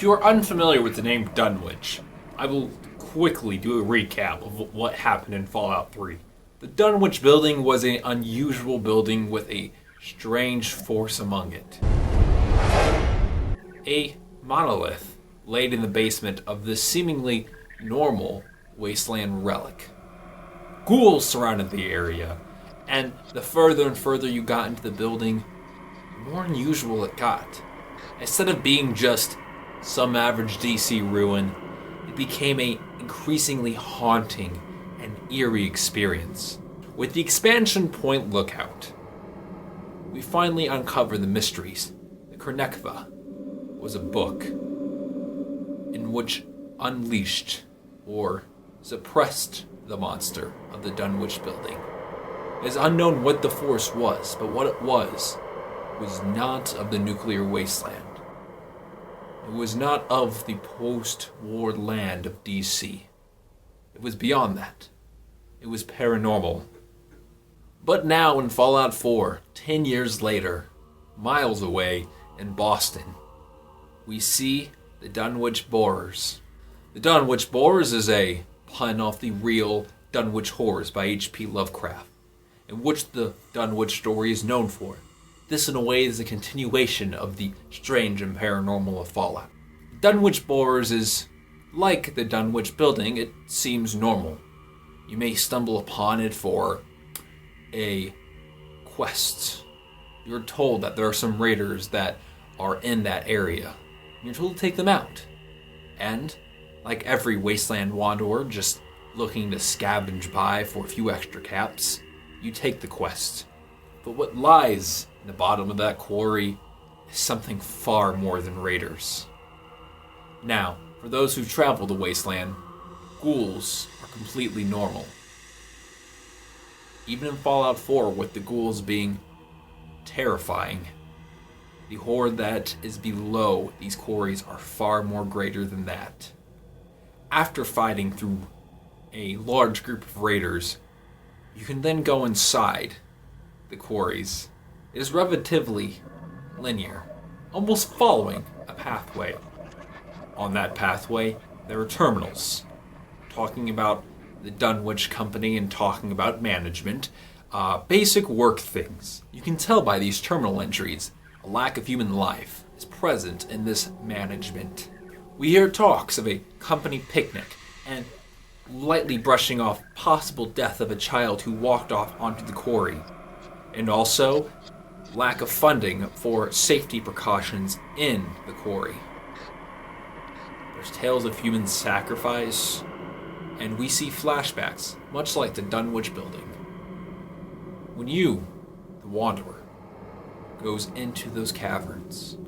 If you are unfamiliar with the name Dunwich, I will quickly do a recap of what happened in Fallout 3. The Dunwich Building was an unusual building with a strange force among it. A monolith laid in the basement of this seemingly normal wasteland relic. Ghouls surrounded the area, and the further and further you got into the building, the more unusual it got. Instead of being just some average DC ruin, it became an increasingly haunting and eerie experience. With the expansion point lookout, we finally uncover the mysteries. The Kernekva was a book in which unleashed or suppressed the monster of the Dunwich Building. It is unknown what the force was, but what it was not of the nuclear wasteland. It was not of the post-war land of DC. It was beyond that. It was paranormal. But now in Fallout 4, 10 years later, miles away in Boston, we see the Dunwich Borers. The Dunwich Borers is a pun off the real Dunwich Horrors by H.P. Lovecraft, in which the Dunwich story is known for. This in a way is a continuation of the strange and paranormal of Fallout. Dunwich Borers is like the Dunwich Building. It seems normal. You may stumble upon it for a quest. You're told that there are some raiders that are in that area. You're told to take them out. And, like every wasteland wanderer just looking to scavenge by for a few extra caps, you take the quest. But what lies in the bottom of that quarry is something far more than raiders. Now, for those who've traveled the wasteland, ghouls are completely normal. Even in Fallout 4, with the ghouls being terrifying, the horror that is below these quarries are far more greater than that. After fighting through a large group of raiders, you can then go inside the quarries. It is relatively linear, almost following a pathway. On that pathway, there are terminals, talking about the Dunwich Company and talking about management, basic work things. You can tell by these terminal entries, a lack of human life is present in this management. We hear talks of a company picnic and lightly brushing off possible death of a child who walked off onto the quarry, and also lack of funding for safety precautions in the quarry. There's tales of human sacrifice, and we see flashbacks, much like the Dunwich Building. When you, the Wanderer, goes into those caverns,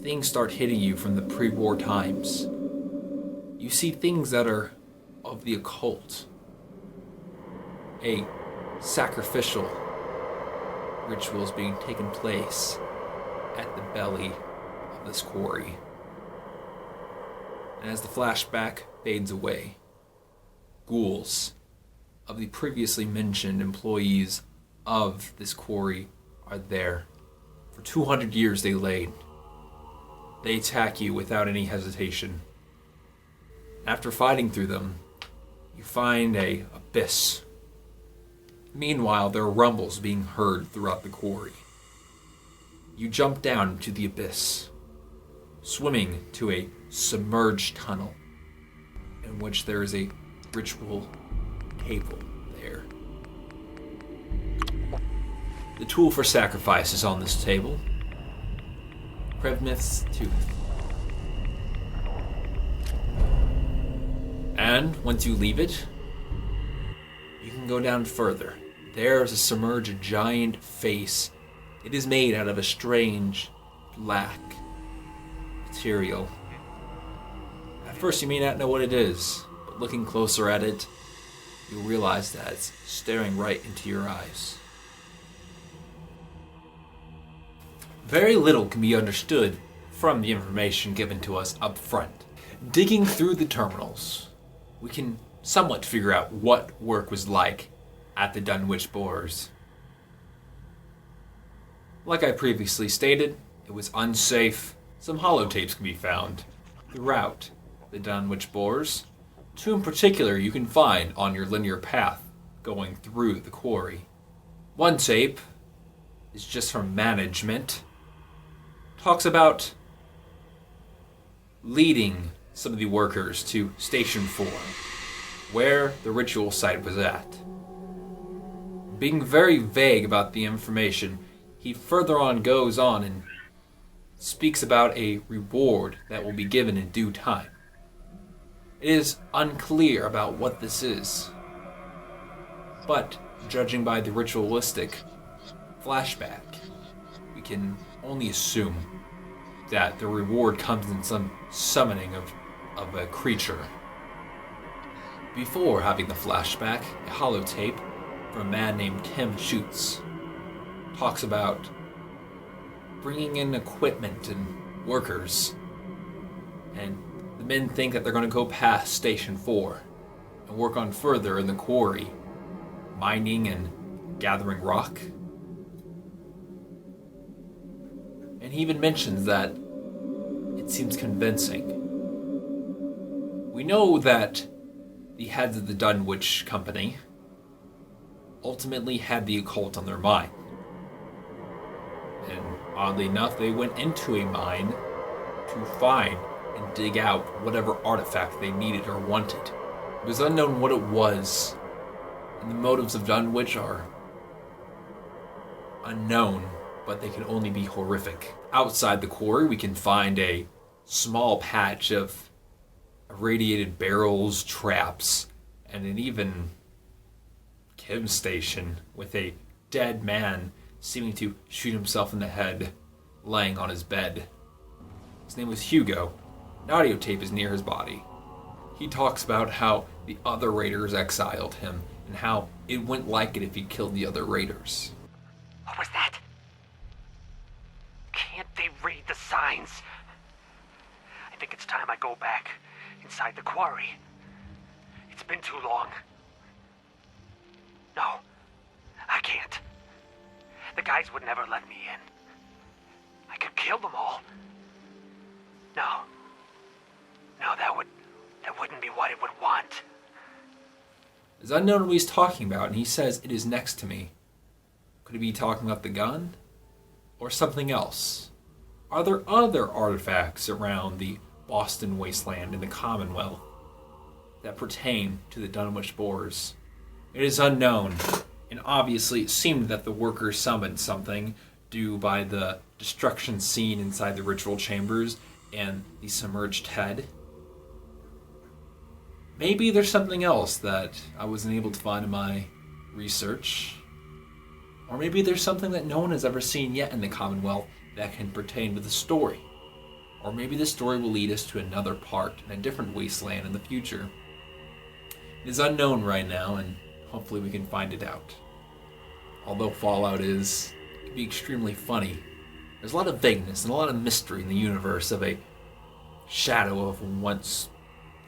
things start hitting you from the pre-war times. You see things that are of the occult. A sacrificial rituals being taken place at the belly of this quarry. And as the flashback fades away, ghouls of the previously mentioned employees of this quarry are there. For 200 years they laid. They attack you without any hesitation. After fighting through them, you find an abyss. Meanwhile, there are rumbles being heard throughout the quarry. You jump down into the abyss, swimming to a submerged tunnel in which there is a ritual table there. The tool for sacrifice is on this table. Krevnith's tooth. And once you leave it, you can go down further. There is a submerged giant face. It is made out of a strange black material. At first you may not know what it is, but looking closer at it, you'll realize that it's staring right into your eyes. Very little can be understood from the information given to us up front. Digging through the terminals, we can somewhat figure out what work was like at the Dunwich Borers. Like I previously stated, it was unsafe, Some holotapes can be found throughout the Dunwich Bores. Two in particular you can find on your linear path going through the quarry. One tape is just from management. Talks about leading some of the workers to Station 4, where the ritual site was at. Being very vague about the information, he further on goes on and speaks about a reward that will be given in due time. It is unclear about what this is, but judging by the ritualistic flashback, we can only assume that the reward comes in some summoning of a creature. Before having the flashback, a holotape from a man named Tim Schutz talks about bringing in equipment and workers, and the men think that they're going to go past Station 4 and work on further in the quarry, mining and gathering rock. And he even mentions that it seems convincing. We know that the heads of the Dunwich Company ultimately had the occult on their mind. And oddly enough, they went into a mine to find and dig out whatever artifact they needed or wanted. It was unknown what it was, and the motives of Dunwich are unknown, but they can only be horrific. Outside the quarry, we can find a small patch of irradiated barrels, traps, and an even chem station with a dead man seeming to shoot himself in the head, laying on his bed. His name was Hugo. An audio tape is near his body. He talks about how the other raiders exiled him and how it wouldn't like it if he killed the other raiders. What was that? Can't they read the signs? I think it's time I go back inside the quarry. It's been too long. No, I can't. The guys would never let me in. I could kill them all. No, that wouldn't be what it would want. It's unknown what he's talking about, and he says it is next to me. Could he be talking about the gun? Or something else? Are there other artifacts around the Boston wasteland and the Commonwealth that pertain to the Dunwich Bores? It is unknown, and obviously it seemed that the workers summoned something due by the destruction scene inside the ritual chambers and the submerged head. Maybe there's something else that I wasn't able to find in my research. Or maybe there's something that no one has ever seen yet in the Commonwealth that can pertain to the story. Or maybe the story will lead us to another part in a different wasteland in the future. It is unknown right now, and hopefully we can find it out. Although Fallout can be extremely funny, there's a lot of vagueness and a lot of mystery in the universe of a shadow of a once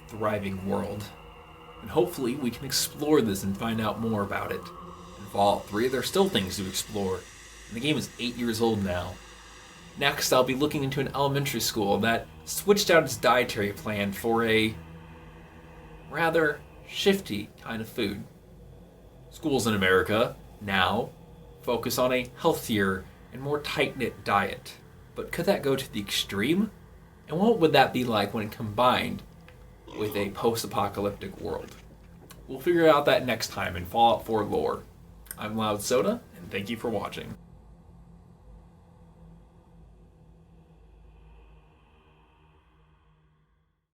thriving world. And hopefully we can explore this and find out more about it. In Fallout 3, there's still things to explore, and the game is 8 years old now. Next, I'll be looking into an elementary school that switched out its dietary plan for a rather shifty kind of food. Schools in America now focus on a healthier and more tight-knit diet. But could that go to the extreme? And what would that be like when combined with a post-apocalyptic world? We'll figure out that next time in Fallout 4 lore. I'm Loud Soda, and thank you for watching.